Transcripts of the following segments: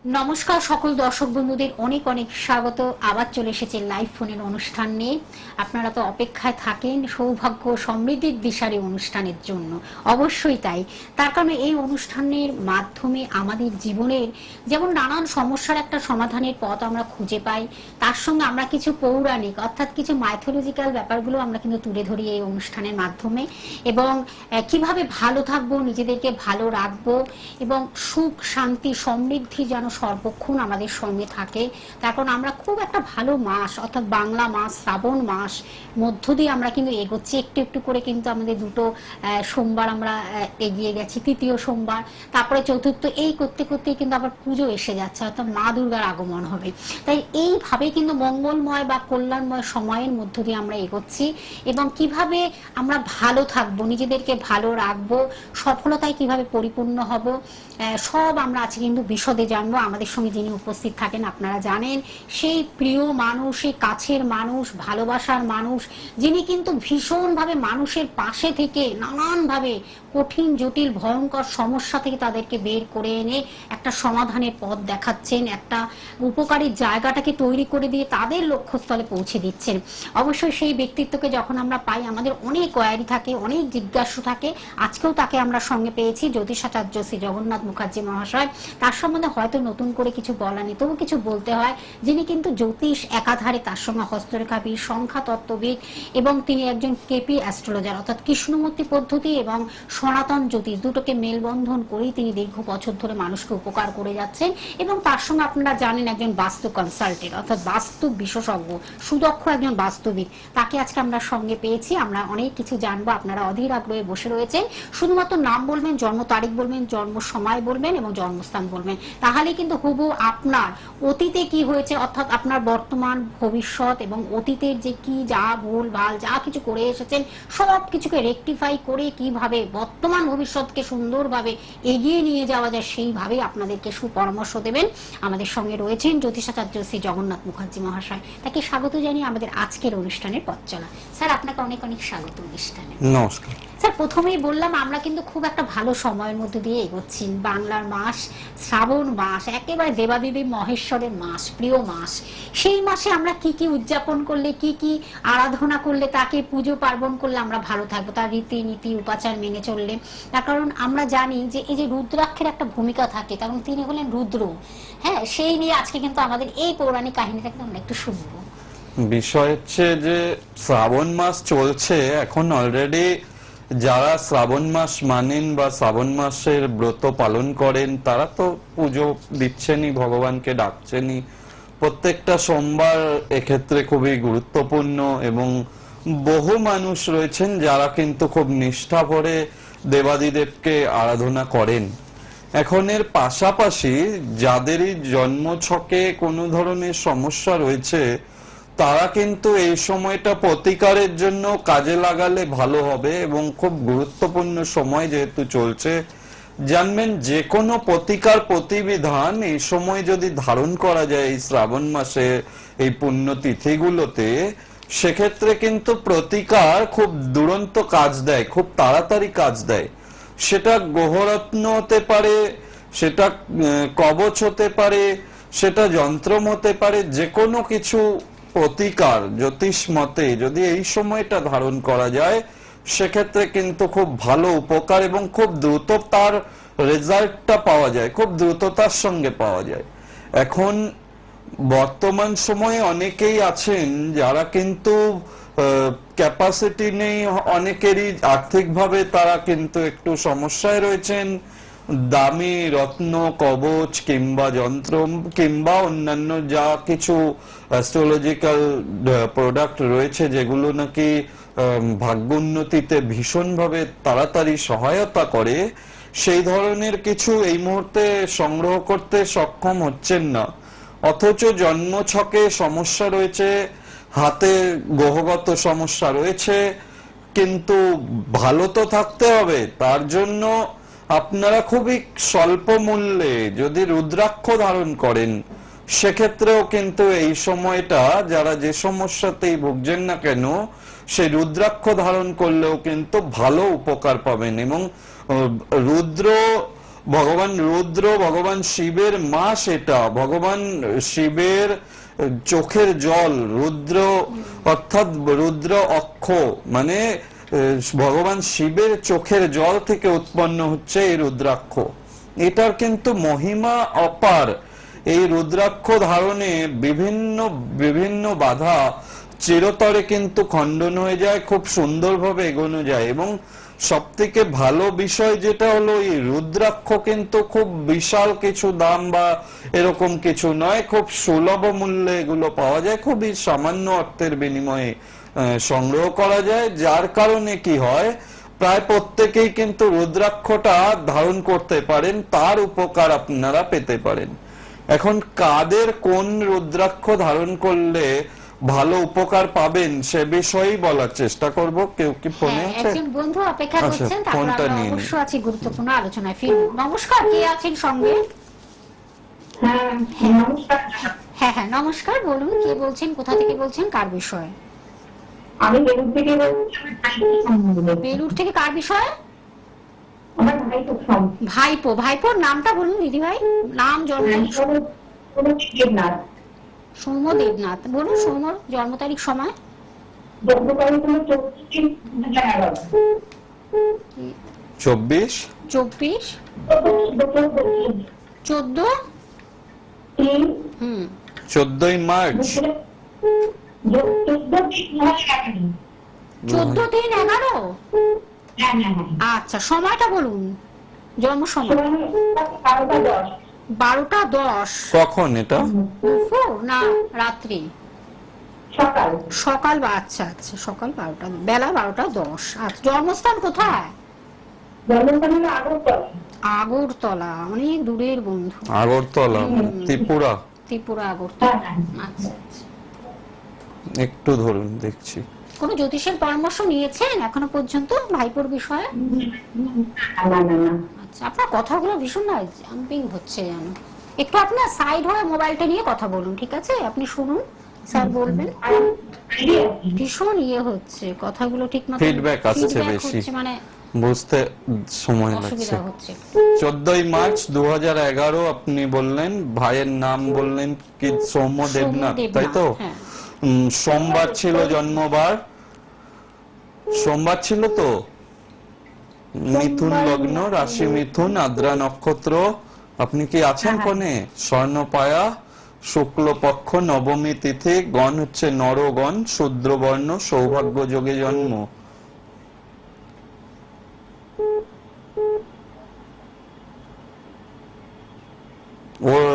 নমস্কার সকল দর্শক বন্ধুদের অনেক অনেক স্বাগত। আবার চলে এসেছে লাইভ ফোনের অনুষ্ঠান নিয়ে। আপনারা তো অপেক্ষায় থাকেন সৌভাগ্য সমৃদ্ধির দিশারি অনুষ্ঠানের জন্য, অবশ্যই তাই। তার কারণে এই অনুষ্ঠানের মাধ্যমে আমাদের জীবনের যেমন নানান সমস্যার একটা সমাধানের পথ আমরা খুঁজে পাই, তার সঙ্গে আমরা কিছু পৌরাণিক অর্থাৎ কিছু মাইথোলজিক্যাল ব্যাপারগুলো আমরা কিন্তু তুলে ধরি এই অনুষ্ঠানের মাধ্যমে। এবং কিভাবে ভালো থাকবো, নিজেদেরকে ভালো রাখবো এবং সুখ শান্তি সমৃদ্ধি যেন সর্বক্ষণ আমাদের সঙ্গে থাকে। তার কারণ আমরা খুব একটা ভালো মাস অর্থাৎ বাংলা মাস শ্রাবণ মাস মধ্য দিয়ে আমরা কিন্তু এগোচ্ছি। একটু একটু করে কিন্তু আমাদের দুটো সোমবার আমরা এগিয়ে গেছি, তৃতীয় সোমবার, তারপরে চতুর্থ, এই করতে করতে কিন্তু আবার পুজো এসে যাচ্ছে, অর্থাৎ মা দুর্গার আগমন হবে। তাই এইভাবে কিন্তু মঙ্গলময় বা কল্যাণময় সময়ের মধ্য দিয়ে আমরা এগোচ্ছি। এবং কিভাবে আমরা ভালো থাকবো, নিজেদেরকে ভালো রাখবো, সফলতায় কিভাবে পরিপূর্ণ হব, সব আমরা আজকে কিন্তু বিশদে জানবো। আমাদের সঙ্গে যিনি উপস্থিত থাকেন আপনারা জানেন, সেই প্রিয় মানুষ, সেই কাছের মানুষ, ভালোবাসার মানুষ, যিনি কিন্তু ভীষণভাবে মানুষের পাশে থেকে নানানভাবে কঠিন জটিল ভয়ঙ্কর সমস্যা থেকে তাদেরকে বের করে এনে একটা সমাধানের পথ দেখাচ্ছেন, একটা উপকারী জায়গাটাকে তৈরি করে দিয়ে তাদের লক্ষ্যস্থলে পৌঁছে দিচ্ছেন। অবশ্যই সেই ব্যক্তিত্বকে যখন আমরা পাই আমাদের অনেক কোয়ারি থাকে, অনেক জিজ্ঞাসা থাকে। আজকেও তাকে আমরা সঙ্গে পেয়েছি, জ্যোতিষাচার্য শ্রী জগন্নাথ মুখার্জি মহাশয়। তার সম্বন্ধে হয়তো নতুন করে কিছু বলা নেই, তবু কিছু বলতে হয়। যিনি কিন্তু জ্যোতিষ একাধারে, তার সঙ্গে হস্তরেখাবিদ, সংখ্যা তত্ত্ববিদ এবং তিনি একজন কেপি অ্যাস্ট্রোলজার অর্থাৎ কৃষ্ণমূর্তি পদ্ধতি এবং সনাতন জ্যোতিষ দুটোকে মেলবন্ধন করেই তিনি দীর্ঘ বছর ধরে মানুষকে উপকার করে যাচ্ছেন। এবং তার সঙ্গে আপনারা জানেন একজন বাস্তু কনসালটেন্ট অর্থাৎ বাস্তু বিশেষজ্ঞ, সুদক্ষ একজন বাস্তুবিদ। তাকে আজকে আমরা সঙ্গে পেয়েছি। আমরা অনেক কিছু জানবো। আপনারা অধীর আগ্রহে বসে রয়েছেন, শুধুমাত্র নাম বলবেন, জন্ম তারিখ বলবেন, জন্ম সময় বলবেন এবং জন্মস্থান বলবেন, তাহলে কিন্তু হুবহু আপনার অতীতে কি হয়েছে অর্থাৎ আপনার বর্তমান ভবিষ্যৎ এবং অতীতের যে কি যা ভুল ভাল যা কিছু করে এসেছেন সব কিছুকে রেকটিফাই করে কিভাবে বর্তমান ভবিষ্যৎকে সুন্দরভাবে এগিয়ে নিয়ে যাওয়া যায় সেইভাবে আপনাদেরকে সুপরামর্শ দেবেন। আমাদের সঙ্গে রয়েছেন জ্যোতিষাচার্য শ্রী জগন্নাথ মুখার্জি মহাশয়। তাকে স্বাগত জানিয়ে আমাদের আজকের অনুষ্ঠানের পথ চলা। স্যার, আপনাকে অনেক অনেক স্বাগত অনুষ্ঠানে। নমস্কার স্যার, প্রথমেই বললাম আমরা কিন্তু খুব একটা ভালো সময়ের মধ্যে দিয়ে এগোচ্ছি। বাংলার মাস শ্রাবণ মাস, একেবারে দেবাদেবী মহেশ্বরের মাস, প্রিয় মাস। সেই মাসে আমরা কি কি উদযাপন করলে, কি কি আরাধনা করলে, তাকে পুজো পার্বণ করলে আমরা ভালো থাকবো, তার রীতিনীতি উপাচার মেনে চললে। তার কারণ আমরা জানি যে এই যে রুদ্রাক্ষের একটা ভূমিকা থাকে, কারণ তিনি হলেন রুদ্র। হ্যাঁ, সেই নিয়ে আজকে কিন্তু আমাদের এই পৌরাণিক কাহিনীটা কিন্তু আমরা একটু শুনবো। বিষয় হচ্ছে যে শ্রাবণ মাস চলছে এখন অলরেডি। যারা শ্রাবণ মাস মানেন বা শ্রাবণ মাসের ব্রত পালন করেন তারা তো পুজো দিচ্ছেনই, ভগবানকে ডাকছেনই। প্রত্যেকটা সোমবার এক্ষেত্রে খুবই গুরুত্বপূর্ণ এবং বহু মানুষ রয়েছেন যারা কিন্তু খুব নিষ্ঠা ভরে দেবাদিদেবকে আরাধনা করেন। এখন এর পাশাপাশি যাদেরই জন্মছকে কোনো ধরনের সমস্যা রয়েছে তারা কিন্তু এই সময়টা প্রতিকারের জন্য কাজে লাগালে ভালো হবে এবং খুব গুরুত্বপূর্ণ সময় যেহেতু চলছে। জানবেন যে কোনো প্রতিকার প্রতিবিধান এই সময় যদি ধারণ করা যায় এই শ্রাবণ মাসে এই পুণ্য তিথিগুলোতে, সেক্ষেত্রে কিন্তু প্রতিকার খুব দুরন্ত কাজ দেয়, খুব তাড়াতাড়ি কাজ দেয়। সেটা গ্রহরত্ন হতে পারে, সেটা কবচ হতে পারে, সেটা যন্ত্রম হতে পারে, যে কোনো কিছু প্রতিকার জ্যোতিষ মতে যদি এই সময়টা ধারণ করা যায় সেক্ষেত্রে কিন্তু খুব ভালো উপকার এবং খুব দ্রুত তার রেজাল্টটা পাওয়া যায়, খুব দ্রুততার সঙ্গে পাওয়া যায়। এখন বর্তমান সময়ে অনেকেই আছেন যারা কিন্তু ক্যাপাসিটি নেই, অনেকেরই আর্থিকভাবে তারা কিন্তু একটু সমস্যায় রয়েছেন। দামি রত্ন কবচ কিংবা যন্ত্র কিংবা অন্যান্য যা কিছু অ্যাস্ট্রোলজিক্যাল প্রোডাক্ট রয়েছে যেগুলো নাকি ভাগ্য উন্নতিতে ভীষণভাবে তাড়াতাড়ি সহায়তা করে, সেই ধরনের কিছু এই মুহূর্তে সংগ্রহ করতে সক্ষম হচ্ছেন না। অথচ জন্মছকে সমস্যা রয়েছে, হাতে গ্রহগত সমস্যা রয়েছে, কিন্তু ভালো তো থাকতে হবে। তার জন্য আপনারা খুবই স্বল্প মূল্যে যদি রুদ্রাক্ষ ধারণ করেন সেক্ষেত্রেও কিন্তু এই সময়টা যারা যে সমস্যাতেই ভুগছেন না কেন সেই রুদ্রাক্ষ ধারণ করলেও কিন্তু ভালো উপকার পাবেন। এবং রুদ্র ভগবান রুদ্র, ভগবান শিবের মাস এটা, ভগবান শিবের চোখের জল, রুদ্র অর্থাৎ রুদ্র অক্ষ, মানে ভগবান শিবের চোখের জল থেকে উৎপন্ন হচ্ছে এই রুদ্রাক্ষ। এটার কিন্তু মহিমা অপার। এই রুদ্রাক্ষ ধারণে বিভিন্ন বিভিন্ন বাধা চিরতরে কিন্তু খণ্ডন হয়ে যায়, খুব সুন্দরভাবে এগোনো যায়। এবং সব থেকে ভালো বিষয় যেটা হলো, এই রুদ্রাক্ষ কিন্তু খুব বিশাল কিছু দাম বা এরকম কিছু নয়, খুব সুলভ মূল্যে এগুলো পাওয়া যায়, খুবই সামান্য অর্থের বিনিময়ে সংগ্রহ করা যায়। যার কারণে কি হয়, প্রায় প্রত্যেকেই কিন্তু রুদ্রাক্ষটা ধারণ করতে পারেন, তার উপকার আপনারা পেতে পারেন। এখন কাদের কোন রুদ্রাক্ষ ধারণ করলে ভালো উপকার পাবেন সে বিষয়েই বলার চেষ্টা করব। কেউ কি ফোনে হ্যাঁ, আছে? একজন বন্ধু অপেক্ষা আচ্ছা, করছেন, তারপর ফোনটা আমরা নিয়ে নিই। অবশ্য আছি গুরুত্বপূর্ণ আলোচনায় ফিরব। নমস্কার, কে আছেন সঙ্গে? হ্যাঁ, নমস্কার। হ্যাঁ হ্যাঁ নমস্কার, বলুন কে বলছেন, কোথা থেকে বলছেন, কার বিষয়ে? আমি বেলুর থেকে বলছি, আমার ভাইপোর সম্বন্ধে। বেলুর থেকে কার বিষয়ে? আমার ভাইপোর সম্বন্ধে। ভাইপো, ভাইপোর নামটা বলুন দিদি ভাই, নাম, জন্ম। কোনো দেবনাথ। সৌম্য দেবনাথ, বলুন সৌম্যর জন্ম তারিখ, সময়। জন্ম তারিখ হলো 24/11। 24 24 14 14ই মার্চ 14/3/11। আচ্ছা, সময়টা বলুন, জন্ম সময়। 12:10। কখন এটা? দুপুর না রাত্রি? সকাল। সকাল বা আচ্ছা আচ্ছা, সকাল 12টা, বেলা 12:10। আচ্ছা, জন্মস্থান কোথায়? জন্মস্থান হলো আগরতলা। আগরতলা, অনেক দূরের বন্ধু। আগরতলা, ত্রিপুরা। ত্রিপুরা, আগরতলা। হ্যাঁ। আচ্ছা আচ্ছা। একটু ধরুন দেখছি। কোন জ্যোতিষের পরামর্শ নিয়েছেন এখনো পর্যন্ত ভাইপোর বিষয়ে? না না না। আচ্ছা, আপনার কথাগুলো ভীষণ না জাম্পিং হচ্ছে যেন। একটু আপনার সাইড হয়ে মোবাইলটা নিয়ে কথা বলুন, ঠিক আছে? আপনি শুনুন, স্যার বলবেন। ভীষণ হচ্ছে, কথাগুলো ঠিক মতো Feedback আসছে feedback বেশি। হচ্ছে, মানে বুঝতে সময় লাগছে। অসুবিধা হচ্ছে। 14ই মার্চ 2011 আপনি বললেন, ভাইয়ের নাম বললেন কি? সৌম্য দেবনাথ, তাই তো? হ্যাঁ। সোমবার ছিল জন্মবার, সোমবার ছিল তো। মিথুন লগ্ন, রাশি মিথুন, আদ্রা নক্ষত্র। আপনি কি আছেন কোনে? স্বর্ণপায়া, শুক্লপক্ষ, নবমী তিথি, গণ হচ্ছে নরগণ, শূদ্রবর্ণ, সৌভাগ্য যোগে জন্ম। ওর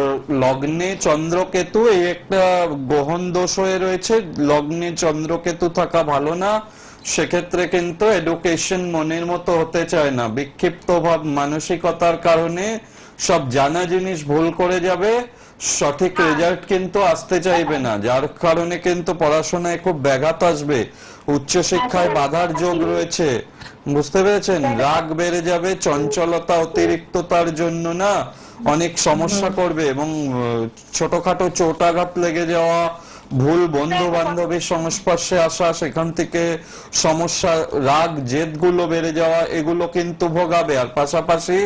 লগ্নে চন্দ্রকেতু, এই একটা গ্রহণ দোষ হয়ে রয়েছে। লগ্নে চন্দ্রকেতু থাকা ভালো না, সেক্ষেত্রে কিন্তু এডুকেশন মনের মতো হতে চায় না। বিক্ষিপ্ত ভাব মানসিকতার কারণে সব জানা জিনিস ভুল করে যাবে, সঠিক রেজাল্ট কিন্তু আসতে চাইবে না, যার কারণে কিন্তু পড়াশোনায় খুব ব্যাঘাত আসবে। উচ্চশিক্ষায় বাধার যোগ রয়েছে, বুঝতে পেরেছেন? রাগ বেড়ে যাবে, চঞ্চলতা অতিরিক্ততার জন্য না অনেক সমস্যা করবে, এবং ছোটখাটো চোটাঘাত লেগে যাওয়া, ভুল বন্ধু বান্ধবের সংস্পর্শে আসা, সেখান থেকে সমস্যা, রাগ জেদ গুলো বেড়ে যাওয়া, এগুলো কিন্তু ভোগাবে। আর পাশাপাশি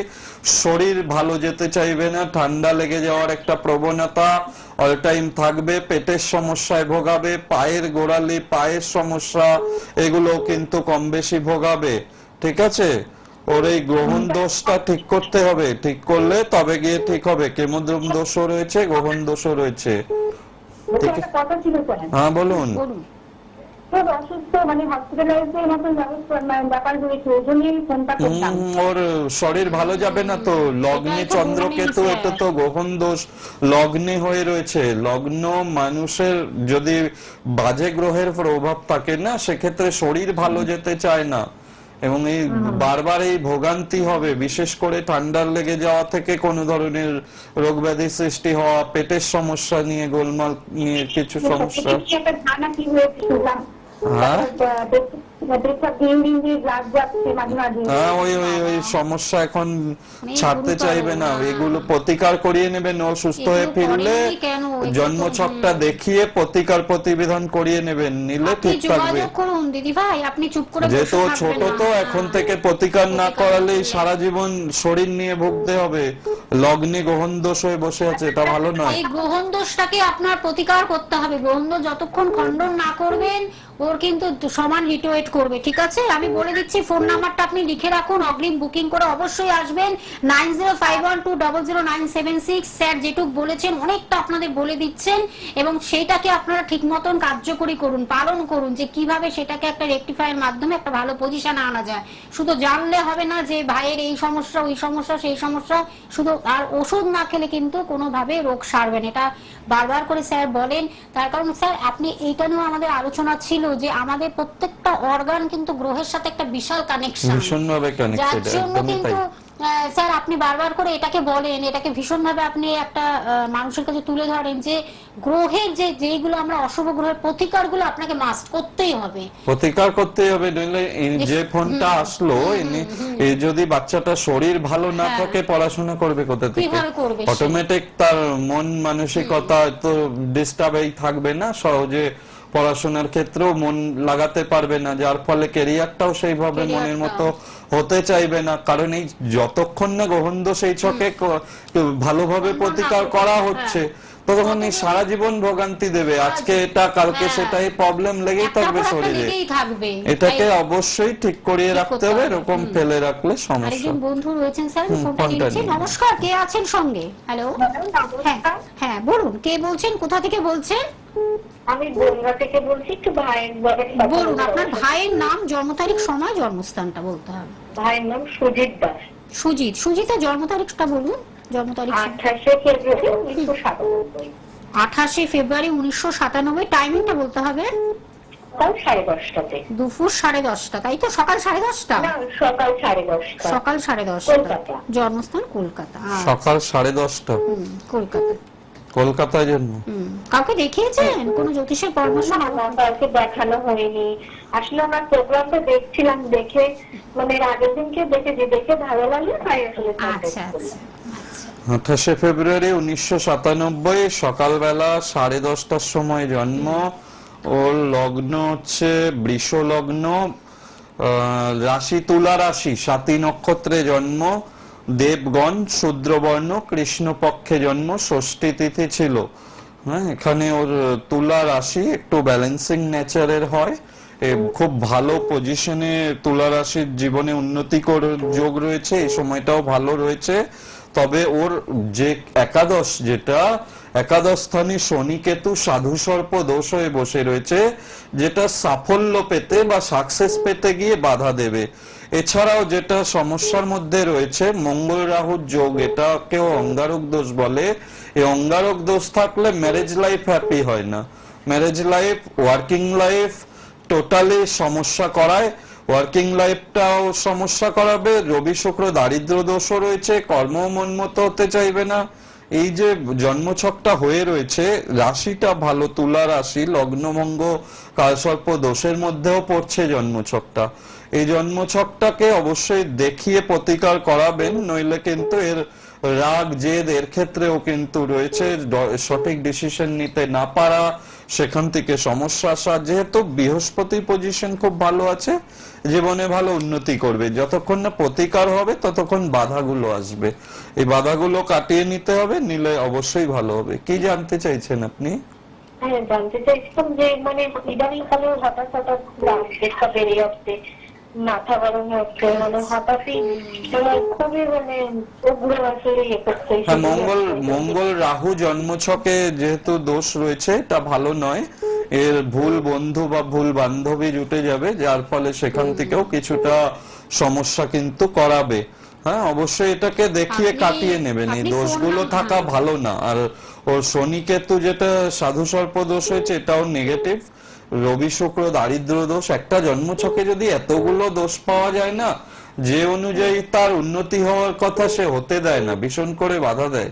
শরীর ভালো যেতে চাইবে না, ঠান্ডা লেগে যাওয়ার একটা প্রবণতা অল টাইম থাকবে, পেটের সমস্যায় ভোগাবে, পায়ের গোড়ালি, পায়ের সমস্যা, এগুলো কিন্তু কম বেশি ভোগাবে। ঠিক আছে? ওর এই গ্রহণ দোষটা ঠিক করতে হবে, ঠিক করলে তবে গিয়ে ঠিক হবে। কেমোদ্রম দোষও রয়েছে, গ্রহণ দোষও রয়েছে। ঠিক আছে, কথা ছিল স্যার। হ্যাঁ বলুন। বলুন। খুব অসুস্থ, মানে হসপিটালাইজের মতো ব্যাপার হয়েছে, ওই জন্যই ফোনটা করতাম। ওর শরীর ভালো যাবে না তো। লগ্নে এটাই তো চন্দ্রকেতু, বলছি, এটা তো গ্রহণ দোষ লগ্নে হয়ে রয়েছে। লগ্ন মানুষের যদি বাজে গ্রহের প্রভাব থাকে না, সেক্ষেত্রে শরীর ভালো যেতে চায় না, এবং এই বারবার এই ভোগান্তি হবে। বিশেষ করে ঠান্ডার লেগে যাওয়া থেকে কোনো ধরনের রোগ ব্যাধি সৃষ্টি হওয়া, পেটের সমস্যা নিয়ে, গোলমাল নিয়ে কিছু সমস্যা। একটা ধারণা কি হয়েছে শুনলাম। হ্যাঁ? পেশাব দিন দিন দিয়ে ব্লাড যাচ্ছে মাঝে মাঝে। হ্যাঁ, ওই সমস্যা এখন অনেক ছাড়তে গুরুতর, চাইবে না, হ্যাঁ। এগুলো প্রতিকার করিয়ে নেবেন। ও সুস্থ হয়ে এগুলো ফিরলে করেননি কেন? এগুলো তো, জন্মছকটা দেখিয়ে প্রতিকার প্রতিবিধান করিয়ে নেবেন, নিলে আপনি ঠিক থাকবে। যোগাযোগ করুন দিদি ভাই, আপনি চুপ করে যেহেতু বসে ও থাকবেন ছোট, না। তো হ্যাঁ। এখন থেকে প্রতিকার না প্রতিকার করালেই করলে- সারা জীবন শরীর নিয়ে ভুগতে হবে। লগ্নে গ্রহণ দোষ হয়ে বসে আছে, এটা ভালো নয়। এই গ্রহণ দোষটাকে আপনার প্রতিকার করতে হবে। গ্রহণ দোষ যতক্ষণ খণ্ডন না করবেন ওর কিন্তু সমান রিটোয়েট করবে, ঠিক আছে? আমি বলে দিচ্ছি, ফোন নাম্বারটা আপনি লিখে রাখুন, অগ্রিম বুকিং করে অবশ্যই আসবেন। 9051200976। স্যার যেটুক বলেছেন অনেকটা আপনাদের বলে দিচ্ছেন, এবং সেইটাকে আপনারা ঠিক মতন কার্যকরী করুন, পালন করুন, যে কিভাবে সেটাকে একটা রেকটিফাইয়ের মাধ্যমে একটা ভালো পজিশনে আনা যায়। শুধু জানলে হবে না যে ভাইয়ের এই সমস্যা, ওই সমস্যা, সেই সমস্যা, শুধু আর ওষুধ না খেলে কিন্তু কোনোভাবে রোগ সারবে না। এটা বারবার করে স্যার বলেন। তার কারণ স্যার আপনি এইটা নিয়ে আমাদের আলোচনা ছিল যে আমাদের প্রত্যেকটা অর্গান কিন্তু গ্রহের সাথে একটা বিশাল কানেকশন, ভীষণভাবে যার কানেক্টেড, জন্য একদমই কিন্তু তাই। স্যার আপনি বারবার করে এটাকে বলেন, এটাকে ভীষণভাবে আপনি একটা মানুষের কাছে তুলে ধরেন যে গ্রহের যেগুলো আমরা অশুভ গ্রহের প্রতিকারগুলো আপনাকে মাস্ট করতেই হবে। প্রতিকার করতেই হবে, নইলে এই যে ফোনটা আসলো, এই যদি বাচ্চাটা শরীর ভালো না হ্যাঁ। থাকে, পড়াশোনা করবে কোথা থেকে? কিভাবে করবে সে? অটোমেটিক তার মন মানসিকতা তো ডিস্টার্বই থাকবে না, সহজে পড়াশোনার ক্ষেত্রেও মন লাগাতে পারবে না, যার ফলে ক্যারিয়ারটাও সেইভাবে মনের মতো হতে চাইবে না। কারণ এই যতক্ষণ না গ্রহণ দোষ এই ছকে ভালোভাবে প্রতিকার করা হচ্ছে, ততক্ষণ এই সারা জীবন ভোগান্তি দেবে। আজকে এটা, কালকে হ্যাঁ। সেটাই প্রবলেম লেগেই একটা থাকবে পর একটা শরীরে। লেগেই থাকবে। এটাকে তাই অবশ্যই ঠিক করিয়ে ঠিক রাখতে করতে হবে, হবে। এরকম ফেলে রাখলে সমস্যা। আরেকজন বন্ধু রয়েছেন স্যার, আমি ফোনটা ফোনটা নিচ্ছি। নিন। নমস্কার, কে আছেন সঙ্গে? হ্যালো, হ্যাঁ হ্যাঁ বলুন, কে বলছেন, কোথা থেকে বলছেন? আমি বনগা থেকে বলছি, একটু ভাইয়ের ব্যাপারে কথা বলুন, বলবো। আপনার ভাইয়ের নাম, জন্ম তারিখ, সময়, জন্মস্থানটা বলতে হবে। ভাইয়ের নাম সুজিত দাস, সুজিতের জন্ম তারিখটা বলুন, জন্ম তারিখ। 28শে ফেব্রুয়ারি 1997, 28শে ফেব্রুয়ারি 1997। টাইমিংটা বলতে হবে। সকাল 10:30টাতে। দুপুর 10:30, তাই তো? সকাল 10:30? না, সকাল 10:30। সকাল 10:30। কলকাতা। জন্মস্থান কলকাতা। সকাল 10:30, কলকাতা। কলকাতায় জন্য। কাউকে দেখিয়েছেন? কোন জ্যোতিষের পরামর্শ? না, না, কাউকে দেখানো হয়নি। আসলে আমার প্রোগ্রামটা দেখছিলাম, দেখে মানে আগের দিনকে দেখে ভালো লাগলো, তাই আসলে আচ্ছা contact আচ্ছা করলাম। 28শে ফেব্রুয়ারি 1997, সকালবেলা 10:30টার সময় জন্ম। ওর লগ্ন হচ্ছে বৃষ লগ্ন, রাশি তুলা রাশি, স্বাতী নক্ষত্রে জন্ম, দেবগণ, শূদ্রবর্ণ, কৃষ্ণপক্ষে জন্ম, ষষ্ঠী তিথি ছিল। হ্যাঁ, এখানে ওর তুলা রাশি একটু ব্যালেন্সিং নেচারের হয়, খুব ভালো পজিশনে তুলা রাশির জীবনে উন্নতি যোগ রয়েছে, এই সময়টাও ভালো রয়েছে। তবে ওর যে একাদশ, যেটা একাদশ স্থানে শনি কেতু সাধু সর্প দোষ হয়ে বসে রয়েছে, যেটা সাফল্য পেতে বা সাকসেস পেতে গিয়ে বাধা দেবে। এছাড়াও যেটা সমস্যার মধ্যে রয়েছে মঙ্গল রাহুর যোগ, এটাকেও অঙ্গারক দোষ বলে। এই অঙ্গারক দোষ থাকলে ম্যারেজ লাইফ হ্যাপি হয় না, marriage life, working life totally সমস্যা করায়, ওয়ার্কিং লাইফটাও সমস্যা করাবে। রবি শুক্র দারিদ্র দোষও রয়েছে, কর্ম মন মতো হতে চাইবে না। এই যে জন্মছকটা হয়ে রয়েছে, রাশিটা ভালো তুলা রাশি, লগ্নভঙ্গ কালসর্প দোষের মধ্যেও পড়ছে জন্মছকটা। এই জন্মছকটাকে অবশ্যই দেখিয়ে প্রতিকার করাবেন, নইলে কিন্তু এর রাগ জেদ এর ক্ষেত্রেও কিন্তু রয়েছে, সঠিক ডিসিশন নিতে না পারা, সেখান থেকে সমস্যা আসা। যেহেতু বৃহস্পতি পজিশন খুব ভালো আছে, জীবনে ভালো উন্নতি করবে। যতক্ষণ না প্রতিকার হবে ততক্ষণ বাধাগুলো আসবে, এই বাধাগুলো কাটিয়ে নিতে হবে, নিলে অবশ্যই ভালো হবে। কি জানতে চাইছেন আপনি? হ্যাঁ, জানতে চাইছিলাম যে মানে ইদানিং কালে হঠাৎ রাগটা বেড়ে যাচ্ছে, মাথা গরম হচ্ছে, মানে হঠাৎই মানে খুবই মানে উগ্র আসলে ইয়ে করছে। হ্যাঁ, মঙ্গল রাহু জন্মছকে যেহেতু দোষ রয়েছে, এটা ভালো নয়। এর ভুল বন্ধু বা ভুল বান্ধবী জুটে যাবে, যার ফলে সেখান থেকেও কিছুটা সমস্যা কিন্তু করাবে। হ্যাঁ, অবশ্যই এটাকে দেখিয়ে কাটিয়ে নেবেন, এই দোষগুলো থাকা ভালো না। আর ওর শনি কেতু যেটা সাধু সর্প দোষ হয়েছে, এটাও নেগেটিভ। রবি শুক্র দারিদ্র দোষ, একটা জন্মছকে যদি এতগুলো দোষ পাওয়া যায় না, যে অনুযায়ী তার উন্নতি হওয়ার কথা সে হতে দেয় না, ভীষণ করে বাধা দেয়।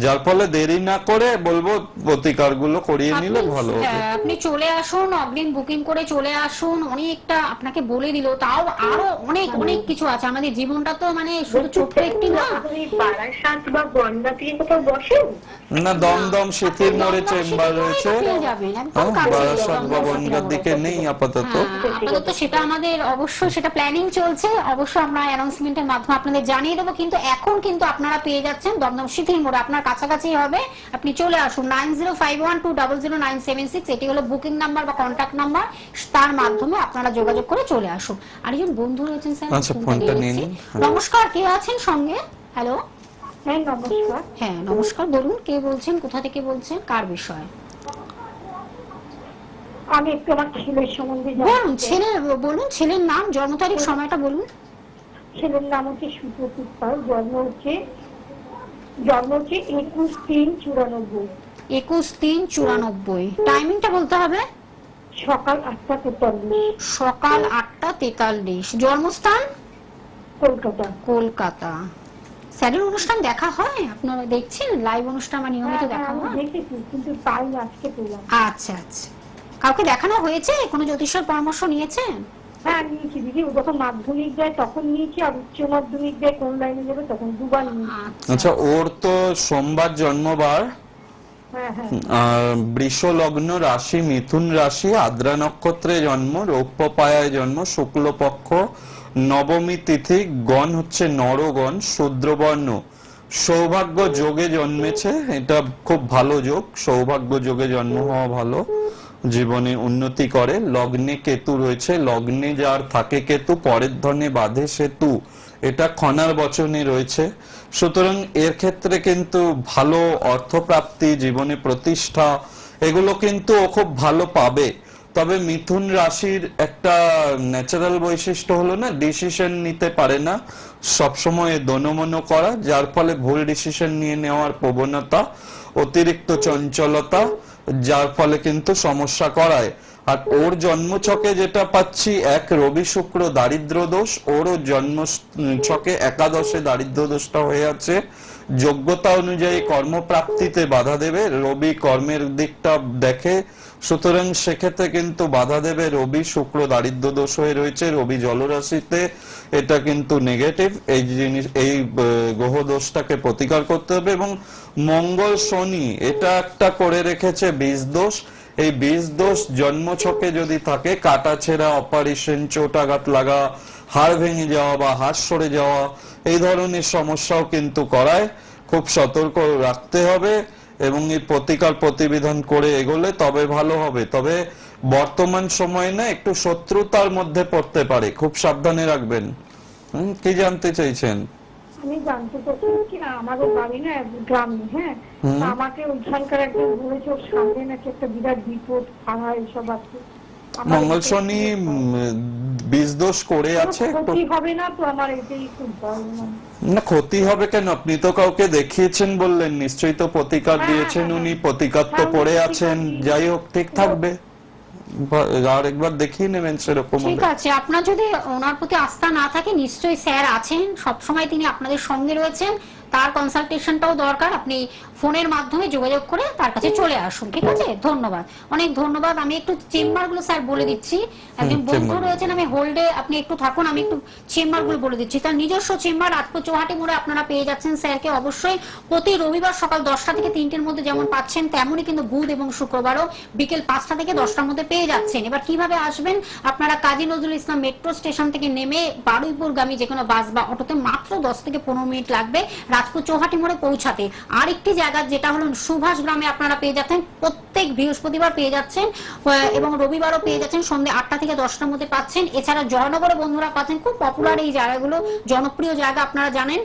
যার ফলে দেরি না করে বলবো প্রতিকারগুলো করিয়ে নিলে ভালো হবে। আপনি চলে আসুন, অগ্রিম বুকিং করে চলে আসুন। অনেকটা আপনাকে বলে দিল, তাও আরো অনেক অনেক কিছু আছে। আমাদের জীবনটা তো মানে শুধু ছোট্ট একটি না। আপনি বারাসাত বা বনগা থেকে কোথাও বসেন? না, দমদম সিথির মোড়ে চেম্বার রয়েছে, বারাসাত বা বনগাঁর দিকে নেই আপাতত। আপাতত সেটা আমাদের অবশ্যই সেটা প্ল্যানিং চলছে, অবশ্যই আমরা অ্যানাউন্সমেন্টের মাধ্যমে আপনাদের জানিয়ে দেবো। কিন্তু এখন কিন্তু আপনারা পেয়ে যাচ্ছেন দমদম সিথির মোড়ে, আপনার কাছাকাছি হবে। আপনি চলে আসুন 9051200976, এটি হলো বুকিং নাম্বার বা কন্ট্যাক্ট নাম্বার, তার মাধ্যমে আপনারা যোগাযোগ করে চলে আসুন। আরেকজন বন্ধু রয়েছেন স্যার, আচ্ছা, ফোনটা নিয়ে নিন। নমস্কার, কে আছেন সঙ্গে? হ্যালো। হ্যাঁ নমস্কার। হ্যাঁ নমস্কার, বলুন কে বলছেন, কোথা থেকে বলছেন, কার বিষয়? আমি একটু আমার ছেলের সম্বন্ধে বলুন বলুন ছেলের নাম, জন্ম তারিখ, সময়টা বলুন। ছেলের নাম হচ্ছে সুপ্রতীক পাল, জন্ম হচ্ছে 21/3/94। 21/3/94, টাইমিংটা বলতে হবে। সকাল 8:43, সকাল 8:43, জন্মস্থান কলকাতা। কলকাতা। স্যারের অনুষ্ঠান দেখা হয়, আপনারা দেখছেন লাইভ অনুষ্ঠান আমার নিয়মিত দেখা আমি হয়? দেখেছি কিন্তু তাই আজকে পেলাম। আচ্ছা আচ্ছা, কাউকে দেখানো হয়েছে, কোনো জ্যোতিষের পরামর্শ নিয়েছেন? হ্যাঁ নিয়েছি দিদি, ও যখন মাধ্যমিক দেয় তখন নিয়েছি, আর উচ্চ মাধ্যমিক দেয় কোন লাইনে যাবে তখন দুবার নিয়েছি। আচ্ছা, ওর তো সোমবার জন্মবার, হ্যাঁ হ্যাঁ। বৃষ লগ্ন, রাশি মিথুন রাশি, আদ্রা নক্ষত্রে জন্ম, রৌপ্য পায়ায় জন্ম, শুক্লপক্ষ, নবমী তিথি, গণ হচ্ছে নরগণ, শূদ্রবর্ণ, সৌভাগ্য যোগে জন্মেছে। এটা খুব ভালো যোগ, সৌভাগ্য যোগে জন্ম হওয়া ভালো, জীবনে উন্নতি করে। লগ্নে কেতু রয়েছে, লগ্নে যার থাকে কেতু, পরের ধনে বাঁধে সেতু, এটা খনার বচনে রয়েছে। সুতরাং এর ক্ষেত্রে কিন্তু ভালো অর্থপ্রাপ্তি, জীবনে প্রতিষ্ঠা, এগুলো কিন্তু ও খুব ভালো পাবে। তবে মিথুন রাশির একটা ন্যাচারাল বৈশিষ্ট্য হলো না, ডিসিশন নিতে পারে না, সবসময় দোনমনো করা, যার ফলে ভুল ডিসিশন নিয়ে নেওয়ার প্রবণতা, অতিরিক্ত চঞ্চলতা, যার ফলে কিন্তু সমস্যা করায়। আর ওর জন্মছকে যেটা পাচ্ছি, এক রবি শুক্র দারিদ্র দোষ, ওরও জন্ম ছকে একাদশে দারিদ্র দোষটা হয়ে আছে। যোগ্যতা অনুযায়ী কর্মপ্রাপ্তিতে বাধা দেবে, রবি কর্মের দিকটা দেখে, সুতরাং সেক্ষেত্রে কিন্তু বাধা দেবে। রবি শুক্র দারিদ্র দোষ হয়ে রয়েছে, রবি জলরাশিতে, এটা কিন্তু নেগেটিভ। এই জিনিস, এই গ্রহ দোষটাকে প্রতিকার করতে হবে। এবং মঙ্গল শনি এটা একটা করে রেখেছে বীজ দোষ। এই বীজ দোষ জন্মছকে যদি থাকে, কাটা ছেঁড়া, অপারেশন, চোট আঘাত লাগা, হাড় ভেঙে যাওয়া বা হাড় সরে যাওয়া, এই ধরনের সমস্যাও কিন্তু করায়। খুব সতর্ক রাখতে হবে এবং এই প্রতিকার প্রতিবিধান করে এগোলে তবে ভালো হবে। তবে বর্তমান সময়ে না একটু শত্রুতার মধ্যে পড়তে পারে, খুব সাবধানে রাখবেন। কি জানতে চাইছেন? আমি জানতে চাচ্ছি কি, আমাদের বাড়ি না গ্রামে, হ্যাঁ, আমাকে ওইখানকার একজন বলেছে ওর সামনে নাকি একটা বিরাট বিপদ, ভাঙা এইসব আছে। মঙ্গল শনি বীজ দোষ করে আছে, ক্ষতি হবে না তো? আমার এটাই খুব ভয়। না, ক্ষতি হবে কেন? আপনি তো কাউকে দেখিয়েছেন বললেন, নিশ্চয়ই তো প্রতিকার দিয়েছেন উনি, প্রতিকার তো পড়ে আছেন। যাই হোক, ঠিক থাকবে, আর একবার দেখিয়ে নেবেন সেরকম। ঠিক আছে, আপনার যদি ওনার প্রতি আস্থা না থাকে, নিশ্চয়ই স্যার আছেন, সবসময় তিনি আপনাদের সঙ্গে রয়েছেন, তার কনসালটেশনটাও দরকার। আপনি ফোনের মাধ্যমে যোগাযোগ করে তার কাছে চলে আসুন। ঠিক আছে, ধন্যবাদ, অনেক ধন্যবাদ। আমি একটু চেম্বার গুলো স্যার বলে দিচ্ছি। একজন বন্ধু রয়েছেন, আমি হোল্ডে, আপনি একটু থাকুন, আমি একটু চেম্বার গুলো বলে দিচ্ছি। তার নিজস্ব চেম্বার রাজপুর চৌহাটি মোড়ে আপনারা পেয়ে যাচ্ছেন স্যারকে অবশ্যই। প্রতি রবিবার সকাল 10টা থেকে 3টের মধ্যে যেমন পাচ্ছেন, তেমনই কিন্তু বুধ এবং শুক্রবারও বিকেল 5টা থেকে 10টার মধ্যে পেয়ে যাচ্ছেন। এবার কিভাবে আসবেন? আপনারা কাজী নজরুল ইসলাম মেট্রো স্টেশন থেকে নেমে বারুইপুরগামী যে কোনো বাস বা অটোতে মাত্র 10 থেকে 15 মিনিট লাগবে রাজপুর চৌহাটি মোড়ে পৌঁছাতে। আর একটি জায়গা যেটা হলো সুভাষ গ্রামে আপনারা পেয়ে যাচ্ছেন, প্রত্যেক বৃহস্পতিবার পেয়ে যাচ্ছেন এবং রবিবারও পেয়ে যাচ্ছেন, সন্ধ্যে 8টা থেকে 10টার মধ্যে পাচ্ছেন। এছাড়া জয়নগরে বন্ধুরা পাচ্ছেন, খুব পপুলার এই জায়গাগুলো, জনপ্রিয় জায়গা আপনারা জানেন।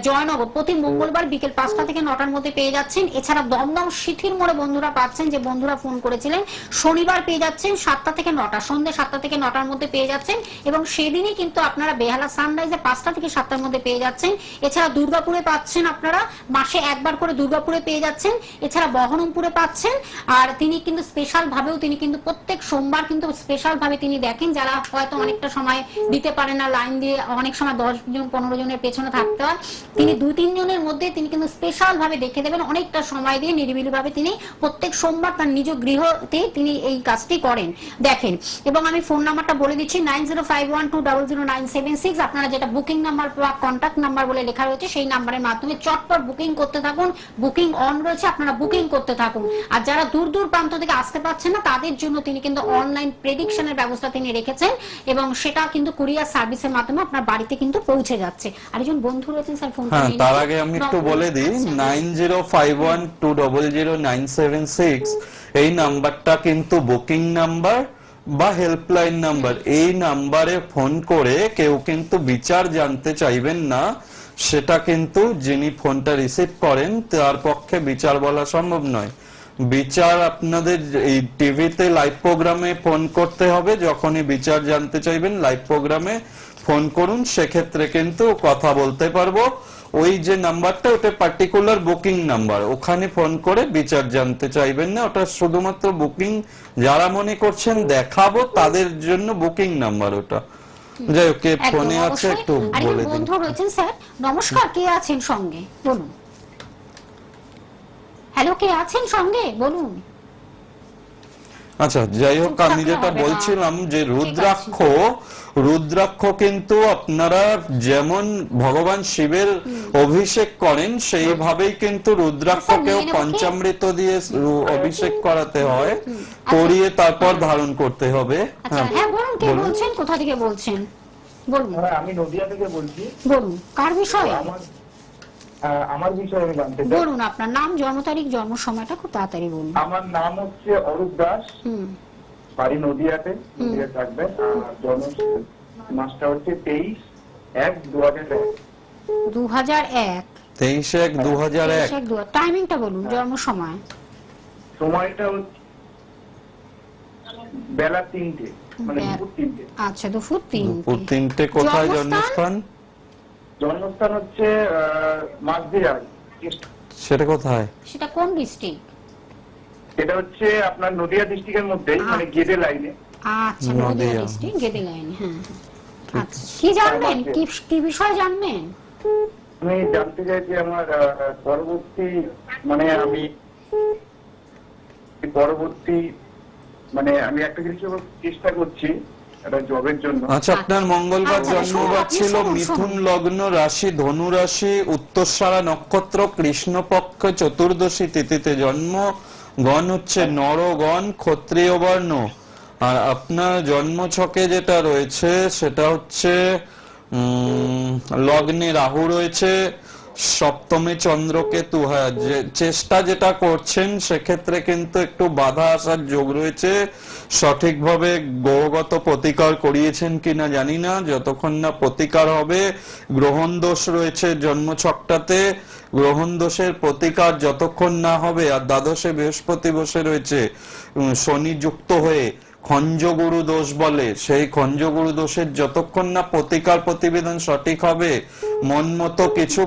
জয়নগর প্রতি মঙ্গলবার বিকেল 5টা থেকে 9টার মধ্যে পেয়ে যাচ্ছেন। এছাড়া দমদম সিথির মোড়ে বন্ধুরা পাচ্ছেন, যে বন্ধুরা ফোন করেছিলেন, শনিবার পেয়ে যাচ্ছেন 7টা থেকে 9টা, সন্ধ্যে 7টা থেকে 9টার মধ্যে পেয়ে যাচ্ছেন। এবং সেদিনই কিন্তু আপনারা বেহালা সানরাইজে 5টা থেকে 7টার মধ্যে পেয়ে যাচ্ছেন। এছাড়া দুর্গাপুরে দুর্গাপুরে পাচ্ছেন, আপনারা মাসে একবার করে দুর্গাপুরে পেয়ে যাচ্ছেন, এছাড়া বহরমপুরে পাচ্ছেন। আর তিনি কিন্তু স্পেশাল ভাবেও তিনি কিন্তু প্রত্যেক সোমবার কিন্তু স্পেশাল ভাবে তিনি দেখেন, যারা হয়তো অনেকটা সময় দিতে পারে না, লাইন দিয়ে অনেক সময় 10 জন 15 জনের পেছনে থাকতে হয়, তিনি 2-3 জনের মধ্যে তিনি কিন্তু স্পেশাল ভাবে দেখে দেবেন, অনেকটা সময় দিয়ে নিরিবিলি ভাবে তিনি প্রত্যেক সোমবার তার নিজ গৃহতে তিনি এই কাজটি করেন, দেখেন। এবং আমি ফোন নাম্বারটা বলে দিচ্ছি 9051200976। আপনারা যেটা বুকিং নাম্বার বা কন্ট্যাক্ট নাম্বার বলে লেখা রয়েছে সেই নাম্বারের মাধ্যমে চটপট বুকিং করতে থাকুন, বুকিং অন রয়েছে, আপনারা বুকিং করতে থাকুন। আর যারা দূর দূর প্রান্ত থেকে আসতে পারছেন না তাদের জন্য তিনি কিন্তু অনলাইন প্রেডিকশনের ব্যবস্থা তিনি রেখেছেন, এবং সেটা কিন্তু কুরিয়ার সার্ভিসের মাধ্যমে আপনার বাড়িতে কিন্তু পৌঁছে যাচ্ছে। আরেকজন বন্ধু রয়েছেন স্যার, ফোন হ্যাঁ, তার আগে আমি একটু বলে দিই 9051200976 এই নাম্বারটা কিন্তু বুকিং নাম্বার বা হেল্পলাইন নাম্বার। এই নাম্বারে ফোন করে কেউ কিন্তু বিচার জানতে চাইবেন না, সেটা কিন্তু যিনি ফোনটা রিসিভ করেন তার পক্ষে বিচার বলা সম্ভব নয়। বিচার আপনাদের এই টিভিতে লাইভ প্রোগ্রামে ফোন করতে হবে, যখনই বিচার জানতে চাইবেন লাইভ প্রোগ্রামে ফোন করুন, সেক্ষেত্রে কিন্তু কথা বলতে পারবো। ওই যে নাম্বারটা ওটা পার্টিকুলার বুকিং নাম্বার, ওখানে ফোন করে বিচার জানতে চাইবেন না, ওটা শুধুমাত্র বুকিং, যারা মনে করছেন দেখাবো তাদের জন্য বুকিং নাম্বার ওটা। যাই হোক, কে ফোনে আছে একটু বলে দিন। বন্ধু রয়েছেন স্যার, নমস্কার, কে আছেন সঙ্গে বলুন। হ্যালো, কে আছেন সঙ্গে বলুন। আচ্ছা, যাই হোক, আমি যেটা বলছিলাম যে রুদ্রাক্ষ কিন্তু আপনারা যেমন ভগবান শিবের অভিষেক করেন সেইভাবেই কিন্তু রুদ্রাক্ষকেও পঞ্চামৃত দিয়ে অভিষেক করাতে হয়, করিয়ে তারপর ধারণ করতে হবে। হ্যাঁ বলুন, কে বলছেন, কোথা থেকে বলছেন বলুন। আমি নদিয়া থেকে বলছি। বলুন, কার বিষয়ে? আমার বিষয়ে আমি জানতে চাই। বলুন আপনার নাম, জন্ম তারিখ, জন্ম সময়টা খুব তাড়াতাড়ি বলুন। আমার নাম হচ্ছে অরূপ দাস, বাড়ি নদিয়াতে, নদিয়া থাকবে। আর জন্ম মাসটা হচ্ছে 23/1/2001। 2001। 23/1/2001। টাইমিংটা বলুন, জন্ম সময়। সময়টা হচ্ছে বেলা 3টে, মানে দুপুর 3টে। আচ্ছা, দুপুর 3টে। দুপুর 3টে। কোথায় জন্মস্থান? জন্মস্থান হচ্ছে মাঝদিরাই। সেটা কোথায়? সেটা কোন ডিস্ট্রিক্ট? এটা হচ্ছে আপনার নদিয়া ডিস্ট্রিক্টের মধ্যে, মানে গেদে লাইনে। আচ্ছা, নদিয়া ডিস্ট্রিক্ট গেদে লাইনে। হ্যাঁ। আচ্ছা, কি জানবেন, কি বিষয় জানবেন? আমি জানতে চাইছি আমার পরবর্তী, মানে আমি একটা কিছু চেষ্টা করছি একটা জবের জন্য। আচ্ছা, আপনার মঙ্গলবার জন্মবার ছিল মিথুন লগ্ন, রাশি ধনু রাশি, উত্তরসারা নক্ষত্র, কৃষ্ণপক্ষ চতুর্দশী তিথিতে জন্ম, গণ হচ্ছে নরগণ, ক্ষত্রিয় বর্ণ। আর আপনার জন্ম ছকে যেটা রয়েছে সেটা হচ্ছে লগ্নে রাহু রয়েছে, সপ্তমে চন্দ্রকেতু। হ্যাঁ, চেষ্টা যেটা করছেন সেক্ষেত্রে কিন্তু একটু বাধা আসার যোগ রয়েছে। সঠিকভাবে গ্রহগত প্রতিকার করিয়েছেন কিনা জানি না, যতক্ষণ না প্রতিকার হবে। গ্রহণ দোষ রয়েছে জন্মছকটাতে, গ্রহণ দোষের প্রতিকার যতক্ষণ না হবে, আর দ্বাদশে বৃহস্পতি বসে রয়েছে শনি যুক্ত হয়ে, খঞ্জগুরু দোষ বলে, সেই খঞ্জগুরু দোষের যতক্ষণ না প্রতিকার প্রতিবেদন সঠিক হবে, মন মতো কিছু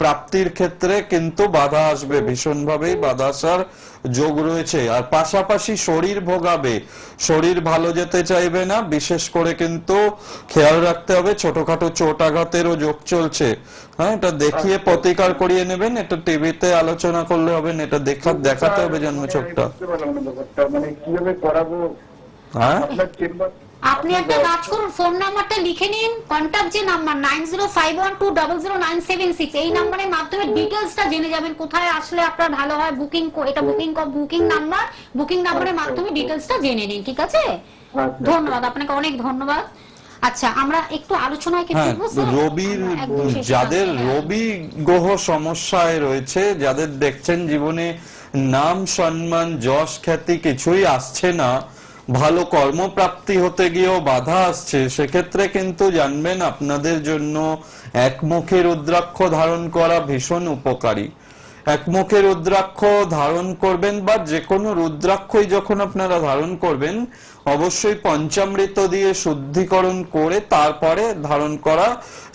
প্রাপ্তির ক্ষেত্রে কিন্তু বাধা আসবে, ভীষণভাবেই বাধা আসার যোগ রয়েছে। আর পাশাপাশি শরীর ভোগাবে, শরীর ভালো যেতে চাইবে না, বিশেষ করে কিন্তু খেয়াল রাখতে হবে, ছোটখাটো চোট আঘাতেরও যোগ চলছে। হ্যাঁ, এটা দেখিয়ে প্রতিকার করিয়ে নেবেন, এটা টিভিতে আলোচনা করলে হবে না, এটা দেখাতে হবে জন্মছকটা। মানে কিভাবে করাবো? হ্যাঁ, আপনি একটা কাজ করুন, ফোন নাম্বারটা লিখে নিন, কন্টাক্ট যে নাম্বার 9051200976, এই নাম্বারের মাধ্যমে ডিটেইলসটা জেনে যাবেন, কোথায় আসলে আপনার ভালো হয়। বুকিং, এটা বুকিং নাম্বারের মাধ্যমে ডিটেইলসটা জেনে নিন, ঠিক আছে? ধন্যবাদ আপনাকে, অনেক ধন্যবাদ। আচ্ছা, আমরা একটু আলোচনায় রবির, যাদের রবি গ্রহ সমস্যায় রয়েছে, যাদের দেখছেন জীবনে নাম সম্মান যশ খ্যাতি কিছুই আসছে না, ভালো কর্মপ্রাপ্তি হতে গিয়েও বাধা আসছে, সেক্ষেত্রে কিন্তু জানবেন আপনাদের জন্য একমুখী রুদ্রাক্ষ ধারণ করা ভীষণ উপকারী। একমুখী রুদ্রাক্ষ ধারণ করবেন, বা যে কোনো রুদ্রাক্ষই যখন আপনারা ধারণ করবেন অবশ্যই পঞ্চামৃত দিয়ে শুদ্ধিকরণ করে তারপরে ধারণ করা,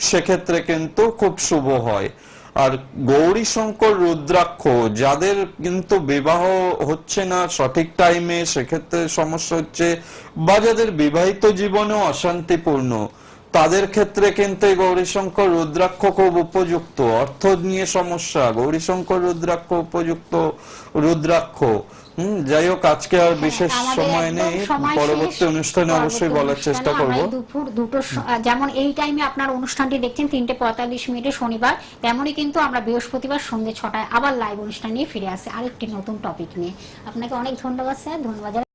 সেক্ষেত্রে কিন্তু খুব শুভ হয়। আর গৌরী শঙ্কর রুদ্রাক্ষ যাদের কিন্তু বিবাহ হচ্ছে না সঠিক টাইমে, সেক্ষেত্রে সমস্যা হচ্ছে, বা যাদের বিবাহিত জীবনেও অশান্তিপূর্ণ, তাদের ক্ষেত্রে কিন্তু এই গৌরীশঙ্কর রুদ্রাক্ষ খুব উপযুক্ত। অর্থ নিয়ে সমস্যা, গৌরীশঙ্কর রুদ্রাক্ষ উপযুক্ত রুদ্রাক্ষ। যাই হোক, আজকে আর বিশেষ আমাদের সময় একদম নেই, সময় পরবর্তী শেষ। অনুষ্ঠানে অবশ্যই পরবর্তী বলার চেষ্টা অনুষ্ঠানে করব। আমরা এই দুপুর যেমন এই টাইমে আপনার অনুষ্ঠানটি দেখছেন 3:45 শনিবার, তেমনই কিন্তু আমরা বৃহস্পতিবার সন্ধ্যে 6টায় আবার লাইভ অনুষ্ঠান নিয়ে ফিরে আসি আরেকটি নতুন টপিক নিয়ে। আপনাকে অনেক ধন্যবাদ স্যার, ধন্যবাদ।